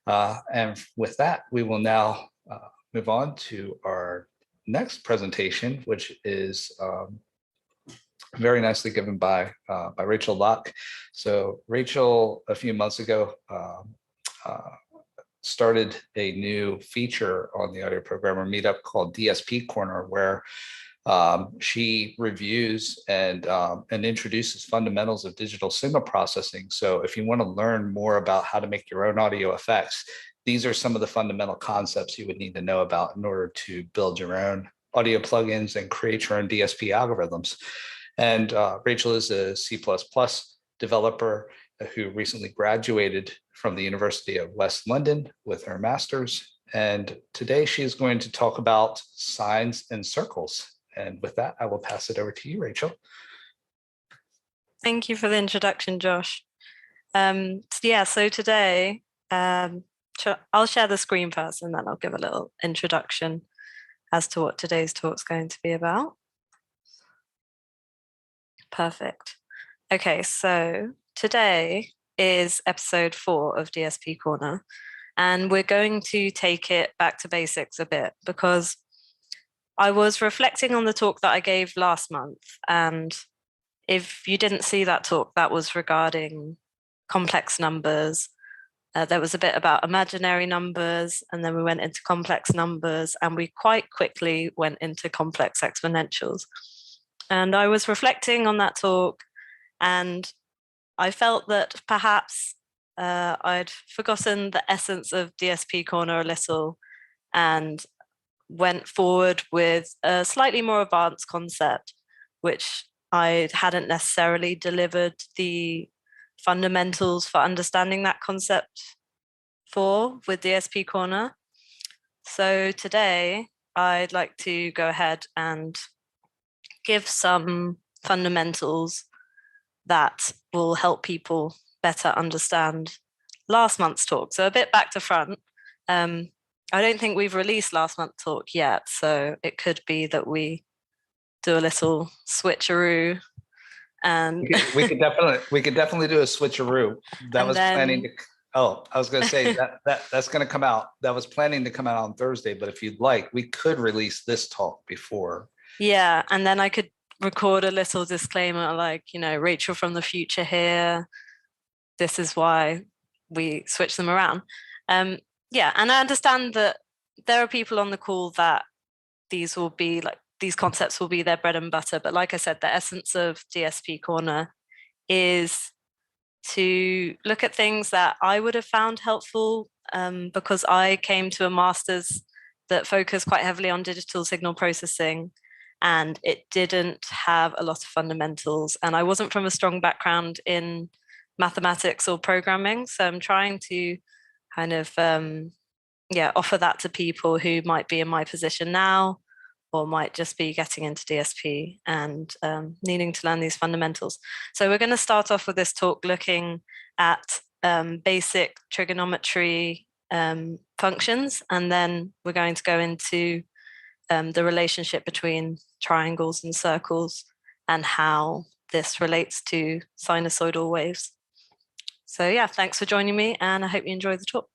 And with that, we will now move on to our next presentation, which is very nicely given by Rachel Locke. So Rachel, a few months ago, started a new feature on the audio programmer meetup called DSP Corner, where she reviews and introduces fundamentals of digital signal processing. So if you want to learn more about how to make your own audio effects, these are some of the fundamental concepts you would need to know about in order to build your own audio plugins and create your own DSP algorithms. And Rachel is a C++ developer who recently graduated from the University of West London with her master's. And today she is going to talk about sines and circles. And with that, I will pass it over to you, Rachel. Thank you for the introduction, Josh. So today, I'll share the screen first and then I'll give a little introduction as to what today's talk is going to be about. Perfect. Okay, so today is episode 4 of DSP Corner, and we're going to take it back to basics a bit because I was reflecting on the talk that I gave last month, and if you didn't see that talk, that was regarding complex numbers. There was a bit about imaginary numbers, and then we went into complex numbers, and we quite quickly went into complex exponentials. And I was reflecting on that talk, and I felt that perhaps I'd forgotten the essence of DSP Corner a little and went forward with a slightly more advanced concept, which I hadn't necessarily delivered the fundamentals for understanding that concept with DSP Corner. So today I'd like to go ahead and give some fundamentals that will help people better understand last month's talk. So a bit back to front. I don't think we've released last month's talk yet, so it could be that we do a little switcheroo. And we could definitely do a switcheroo. That was planning to. Oh, I was going to say that's going to come out. That was planning to come out on Thursday, but if you'd like, we could release this talk before. Yeah, and then I could record a little disclaimer like, Rachel from the future here. This is why we switch them around. Yeah, and I understand that there are people on the call that these concepts will be their bread and butter. But like I said, the essence of DSP Corner is to look at things that I would have found helpful because I came to a master's that focused quite heavily on digital signal processing, and it didn't have a lot of fundamentals. And I wasn't from a strong background in mathematics or programming. So I'm trying to kind of, offer that to people who might be in my position now or might just be getting into DSP and needing to learn these fundamentals. So we're going to start off with this talk looking at basic trigonometry functions, and then we're going to go into the relationship between triangles and circles and how this relates to sinusoidal waves. So yeah, thanks for joining me, and I hope you enjoy the talk.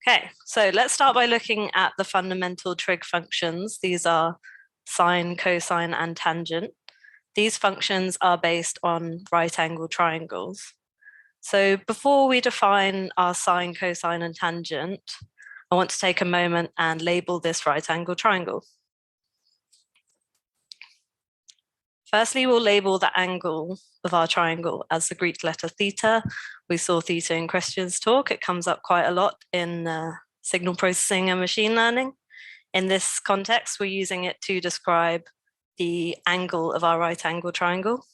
Okay, so let's start by looking at the fundamental trig functions. These are sine, cosine, and tangent. These functions are based on right angle triangles. So before we define our sine, cosine, and tangent, I want to take a moment and label this right angle triangle. Firstly, we'll label the angle of our triangle as the Greek letter theta. We saw theta in Christian's talk. It comes up quite a lot in signal processing and machine learning. In this context, we're using it to describe the angle of our right angle triangle.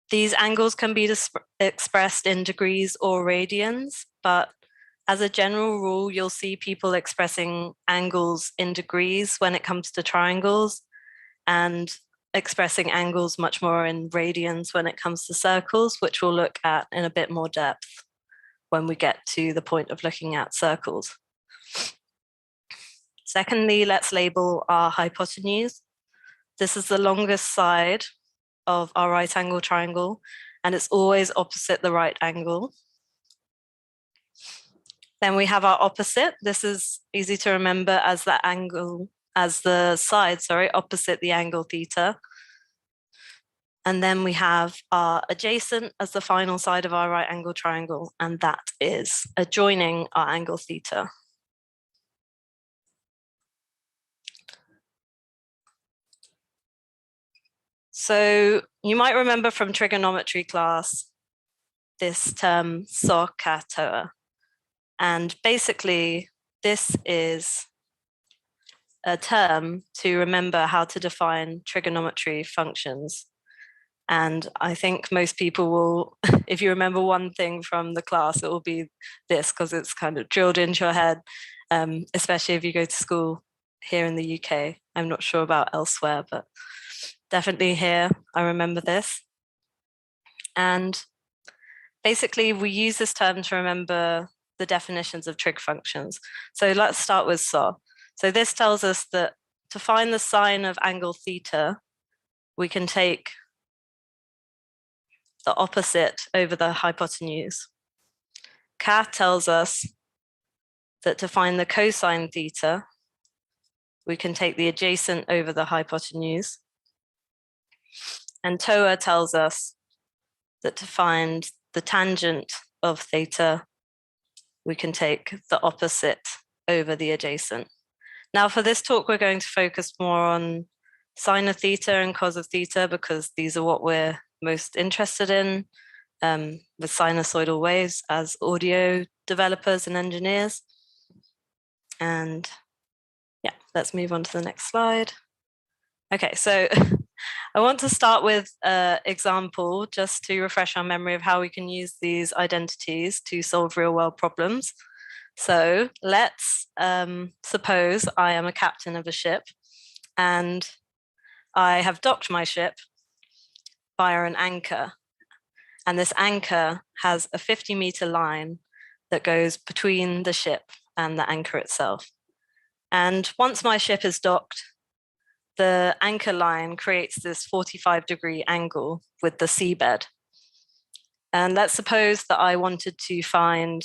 These angles can be expressed in degrees or radians, but as a general rule, you'll see people expressing angles in degrees when it comes to triangles, and expressing angles much more in radians when it comes to circles, which we'll look at in a bit more depth when we get to the point of looking at circles. Secondly, let's label our hypotenuse. This is the longest side of our right angle triangle, and it's always opposite the right angle. Then we have our opposite. This is easy to remember as the angle, as the side, sorry, opposite the angle theta. And then we have our adjacent as the final side of our right angle triangle, and that is adjoining our angle theta. So you might remember from trigonometry class this term SOH CAH TOA. And basically, this is a term to remember how to define trigonometry functions. And I think most people will, if you remember one thing from the class, it will be this, because it's kind of drilled into your head, especially if you go to school here in the UK. I'm not sure about elsewhere, but definitely here, I remember this. And basically, we use this term to remember the definitions of trig functions. So let's start with SOH. So this tells us that to find the sine of angle theta, we can take the opposite over the hypotenuse. CAH tells us that to find the cosine theta, we can take the adjacent over the hypotenuse. And TOA tells us that to find the tangent of theta, we can take the opposite over the adjacent. Now for this talk, we're going to focus more on sine of theta and cos of theta, because these are what we're most interested in with sinusoidal waves as audio developers and engineers. And yeah, let's move on to the next slide. Okay, so I want to start with an example just to refresh our memory of how we can use these identities to solve real world problems. So let's suppose I am a captain of a ship and I have docked my ship via an anchor. And this anchor has a 50-meter line that goes between the ship and the anchor itself. And once my ship is docked, the anchor line creates this 45-degree angle with the seabed. And let's suppose that I wanted to find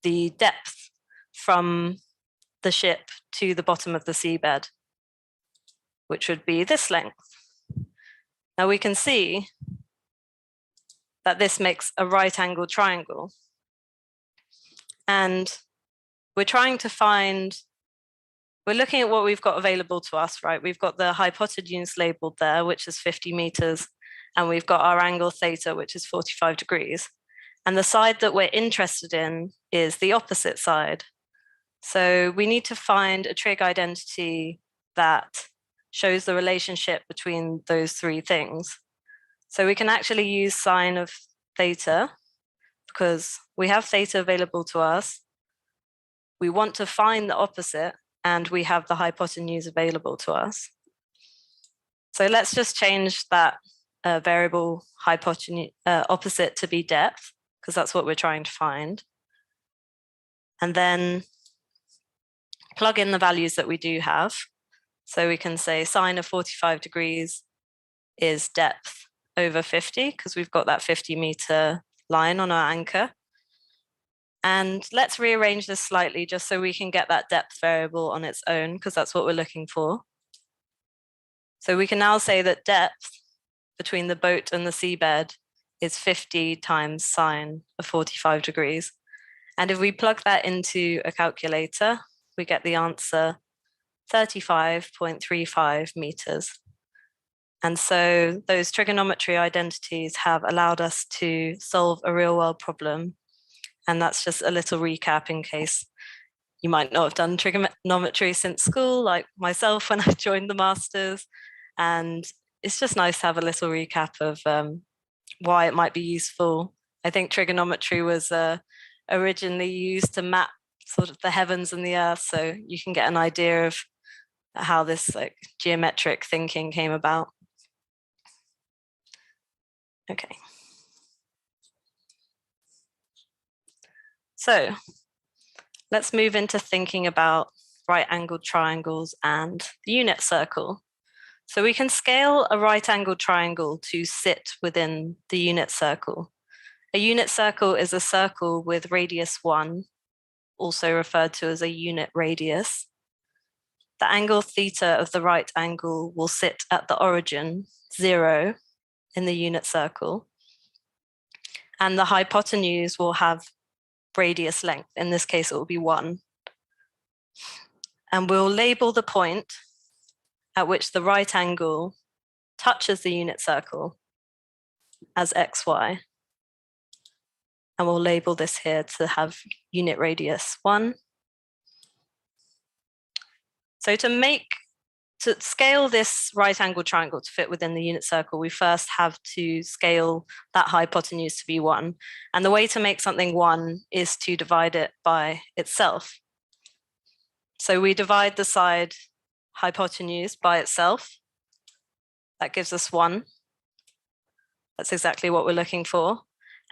the depth from the ship to the bottom of the seabed, which would be this length. Now we can see that this makes a right angle triangle. And we're trying to find, we're looking at what we've got available to us, right? We've got the hypotenuse labeled there, which is 50 meters, and we've got our angle theta, which is 45 degrees. And the side that we're interested in is the opposite side. So we need to find a trig identity that shows the relationship between those three things. So we can actually use sine of theta because we have theta available to us. We want to find the opposite, and we have the hypotenuse available to us. So let's just change that variable hypotenuse opposite to be depth, because that's what we're trying to find. And then plug in the values that we do have. So we can say sine of 45 degrees is depth over 50, because we've got that 50-meter line on our anchor. And let's rearrange this slightly just so we can get that depth variable on its own, because that's what we're looking for. So we can now say that depth between the boat and the seabed is 50 times sine of 45 degrees. And if we plug that into a calculator, we get the answer 35.35 meters. And so those trigonometry identities have allowed us to solve a real world problem. And that's just a little recap in case you might not have done trigonometry since school, like myself when I joined the masters. And it's just nice to have a little recap of why it might be useful. I think trigonometry was originally used to map sort of the heavens and the earth, so you can get an idea of how this like geometric thinking came about. Okay. So let's move into thinking about right-angled triangles and the unit circle. So we can scale a right angled triangle to sit within the unit circle. A unit circle is a circle with radius 1, also referred to as a unit radius. The angle theta of the right angle will sit at the origin, 0, in the unit circle. And the hypotenuse will have radius length. In this case, it will be 1. And we'll label the point at which the right angle touches the unit circle as xy. And we'll label this here to have unit radius 1. So to scale this right angle triangle to fit within the unit circle, we first have to scale that hypotenuse to be 1. And the way to make something 1 is to divide it by itself. So we divide the side hypotenuse by itself. That gives us 1. That's exactly what we're looking for.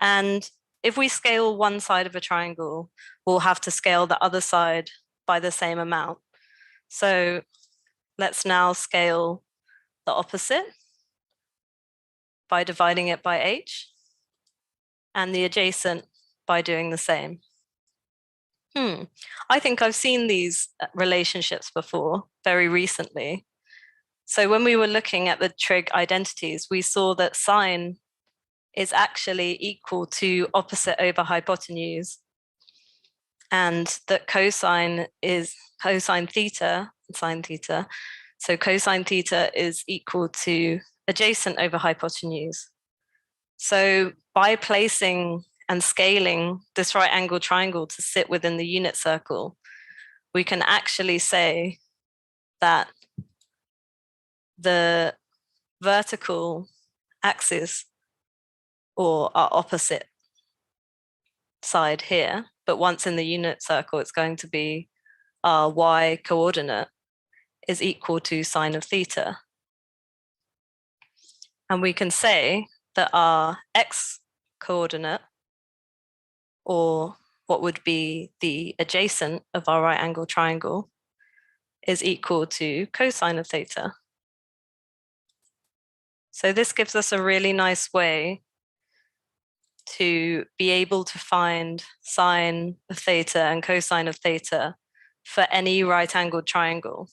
And if we scale one side of a triangle, we'll have to scale the other side by the same amount. So let's now scale the opposite by dividing it by h, and the adjacent by doing the same. I think I've seen these relationships before, very recently. So when we were looking at the trig identities, we saw that sine is actually equal to opposite over hypotenuse, and that cosine is cosine theta and sine theta. So cosine theta is equal to adjacent over hypotenuse. So by placing and scaling this right angle triangle to sit within the unit circle, we can actually say that the vertical axis, or our opposite side here, but once in the unit circle, it's going to be our y coordinate is equal to sine of theta. And we can say that our x coordinate, or what would be the adjacent of our right angle triangle, is equal to cosine of theta. So this gives us a really nice way to be able to find sine of theta and cosine of theta for any right angled triangle.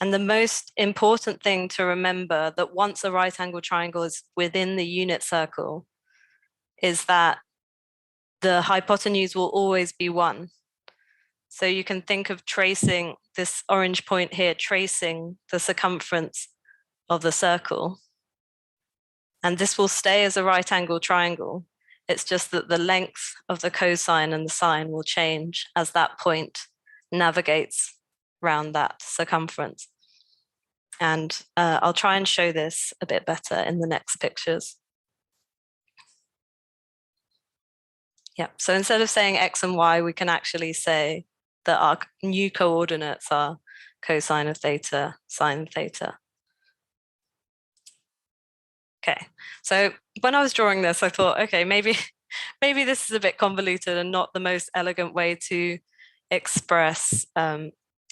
And the most important thing to remember, that once a right angled triangle is within the unit circle, is that the hypotenuse will always be 1. So you can think of tracing this orange point here, tracing the circumference of the circle. And this will stay as a right angled triangle. It's just that the length of the cosine and the sine will change as that point navigates around that circumference. And I'll try and show this a bit better in the next pictures. Yeah, so instead of saying x and y, we can actually say that our new coordinates are cosine of theta, sine of theta. Okay, so when I was drawing this, I thought, okay, maybe this is a bit convoluted and not the most elegant way to express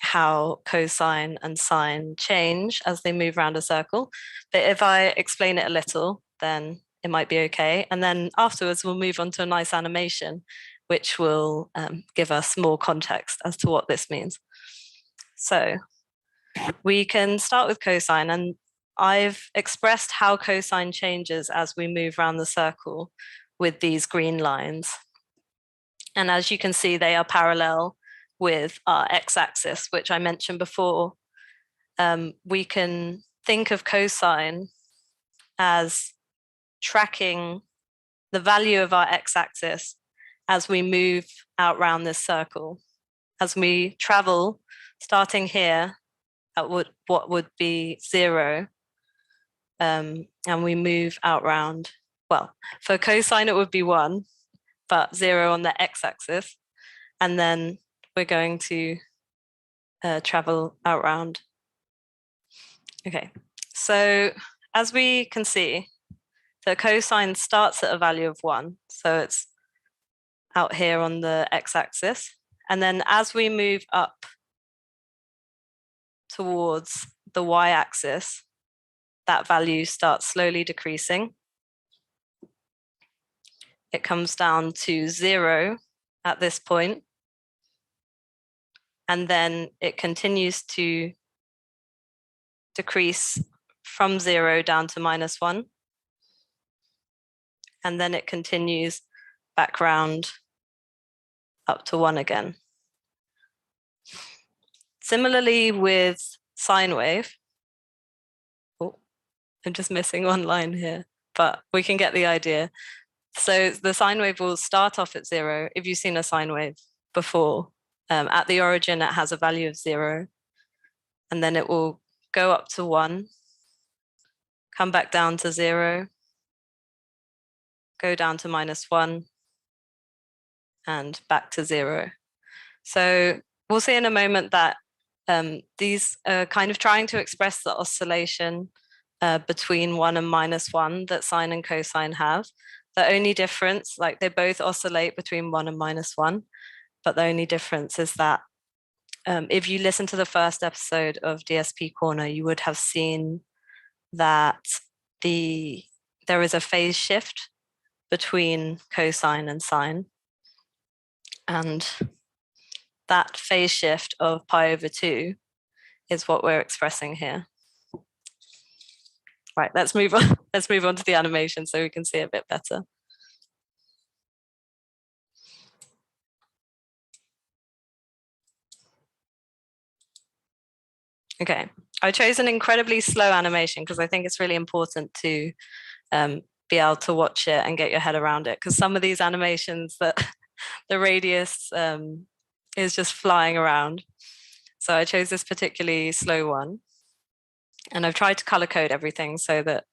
how cosine and sine change as they move around a circle. But if I explain it a little, then it might be okay. And then afterwards, we'll move on to a nice animation, which will give us more context as to what this means. So we can start with cosine, and I've expressed how cosine changes as we move around the circle with these green lines. And as you can see, they are parallel with our x-axis, which I mentioned before. We can think of cosine as tracking the value of our x-axis as we move out around this circle. As we travel, starting here at what would be 0, and we move out round, well, for cosine it would be 1, but 0 on the x-axis, and then we're going to travel out round. Okay, so as we can see, the cosine starts at a value of 1, so it's out here on the x-axis, and then as we move up towards the y-axis, that value starts slowly decreasing. It comes down to 0 at this point, and then it continues to decrease from 0 down to -1, and then it continues back round up to 1 again. Similarly with sine wave, oh, I'm just missing one line here, but we can get the idea. So the sine wave will start off at 0. If you've seen a sine wave before, at the origin, it has a value of 0, and then it will go up to 1, come back down to 0, go down to -1, and back to 0. So we'll see in a moment that these are kind of trying to express the oscillation between 1 and -1 that sine and cosine have. The only difference, like they both oscillate between 1 and -1, but the only difference is that if you listen to the first episode of DSP Corner, you would have seen that there is a phase shift between cosine and sine. And that phase shift of pi/2 is what we're expressing here. Right, let's move on. Let's move on to the animation so we can see a bit better. Okay, I chose an incredibly slow animation because I think it's really important to be able to watch it and get your head around it, because some of these animations that the radius is just flying around. So I chose this particularly slow one, and I've tried to color code everything so that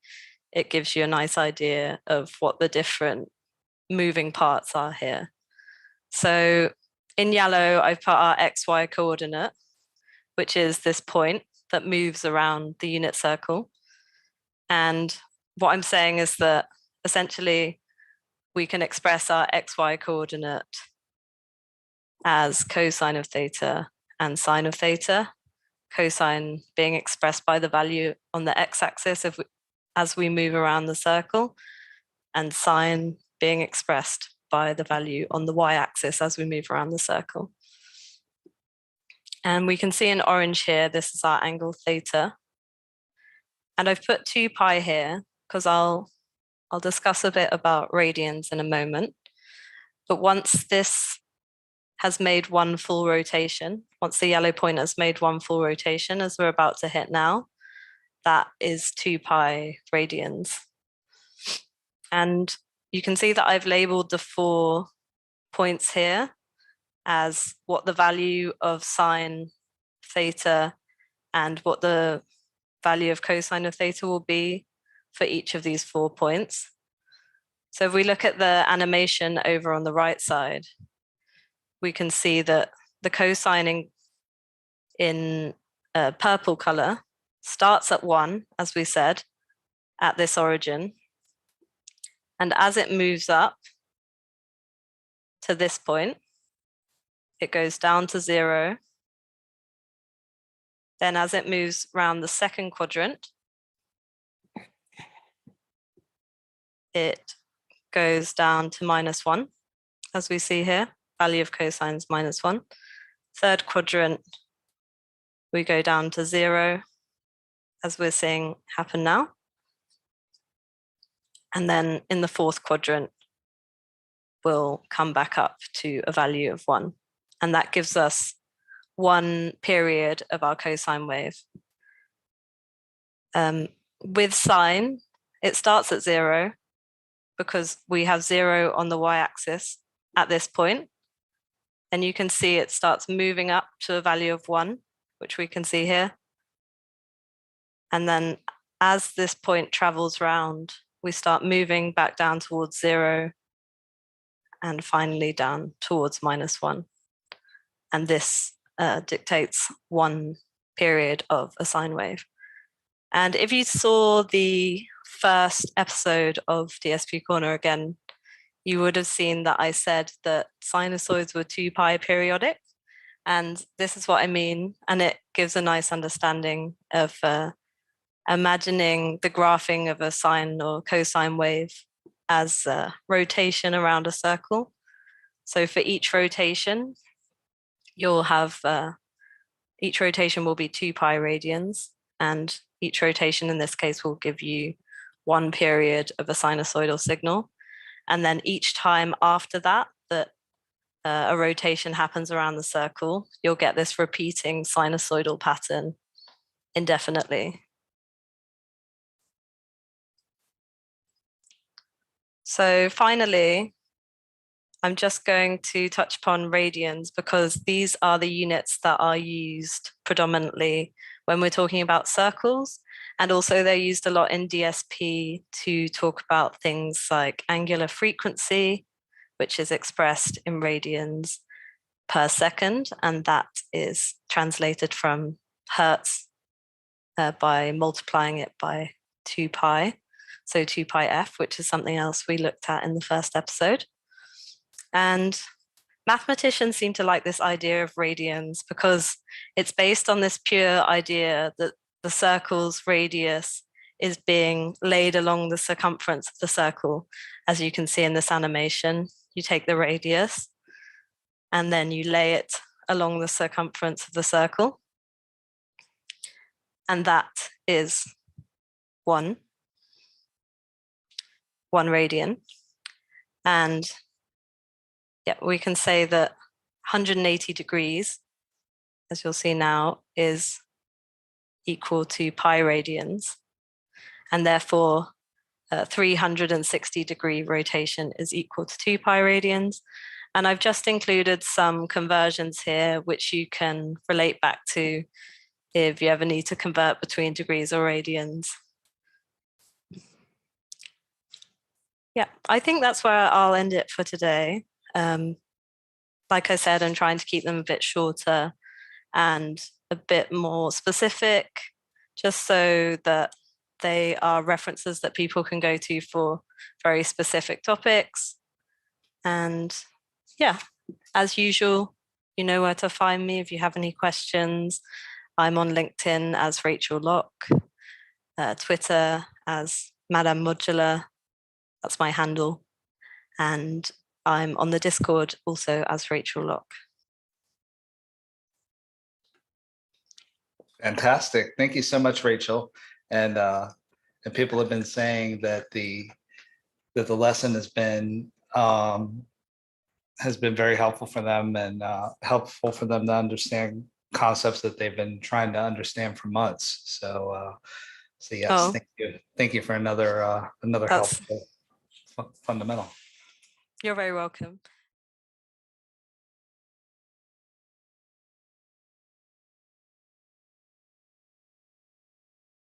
it gives you a nice idea of what the different moving parts are here. So in yellow, I've put our XY coordinate, which is this point that moves around the unit circle. And what I'm saying is that essentially we can express our XY coordinate as cosine of theta and sine of theta, cosine being expressed by the value on the x-axis as we move around the circle, and sine being expressed by the value on the y-axis as we move around the circle. And we can see in orange here, this is our angle theta. And I've put 2 pi here because I'll discuss a bit about radians in a moment. But once this has made one full rotation, once the yellow point has made one full rotation, as we're about to hit now, that is 2 pi radians. And you can see that I've labeled the 4 points here as what the value of sine theta and what the value of cosine of theta will be for each of these 4 points. So if we look at the animation over on the right side, we can see that the cosine in purple color starts at 1, as we said, at this origin. And as it moves up to this point, it goes down to 0. Then as it moves around the second quadrant, it goes down to -1, as we see here, value of cosine is -1. Third quadrant, we go down to 0, as we're seeing happen now. And then in the fourth quadrant, we'll come back up to a value of 1. And that gives us one period of our cosine wave. With sine, it starts at 0 because we have 0 on the y-axis at this point. And you can see it starts moving up to a value of 1, which we can see here. And then as this point travels round, we start moving back down towards 0 and finally down towards -1. And this dictates one period of a sine wave. And if you saw the first episode of DSP Corner again, you would have seen that I said that sinusoids were 2 pi periodic, And this is what I mean. And it gives a nice understanding of imagining the graphing of a sine or cosine wave as a rotation around a circle. So for each rotation, you'll have each rotation will be 2 pi radians, and each rotation in this case will give you 1 period of a sinusoidal signal. And then each time after that, a rotation happens around the circle, you'll get this repeating sinusoidal pattern indefinitely. So finally, I'm just going to touch upon radians because these are the units that are used predominantly when we're talking about circles. And also they're used a lot in DSP to talk about things like angular frequency, which is expressed in radians per second. And that is translated from hertz by multiplying it by 2 pi. So 2 pi f, which is something else we looked at in the first episode. And mathematicians seem to like this idea of radians because it's based on this pure idea that the circle's radius is being laid along the circumference of the circle. As you can see in this animation, you take the radius and then you lay it along the circumference of the circle. And that is one radian. And yeah, we can say that 180 degrees, as you'll see now, is equal to pi radians. And therefore, 360-degree rotation is equal to 2 pi radians. And I've just included some conversions here, which you can relate back to if you ever need to convert between degrees or radians. Yeah, I think that's where I'll end it for today. Like I said, I'm trying to keep them a bit shorter and a bit more specific, just so that they are references that people can go to for very specific topics. And yeah, as usual, you know where to find me if you have any questions. I'm on LinkedIn as Rachel Locke, Twitter as Madame Modular, that's my handle. And I'm on the Discord also as Rachel Locke. Fantastic. Thank you so much, Rachel. And people have been saying that the lesson has been very helpful for them and helpful for them to understand concepts that they've been trying to understand for months. So yes, thank you. Thank you for another helpful fundamental. You're very welcome.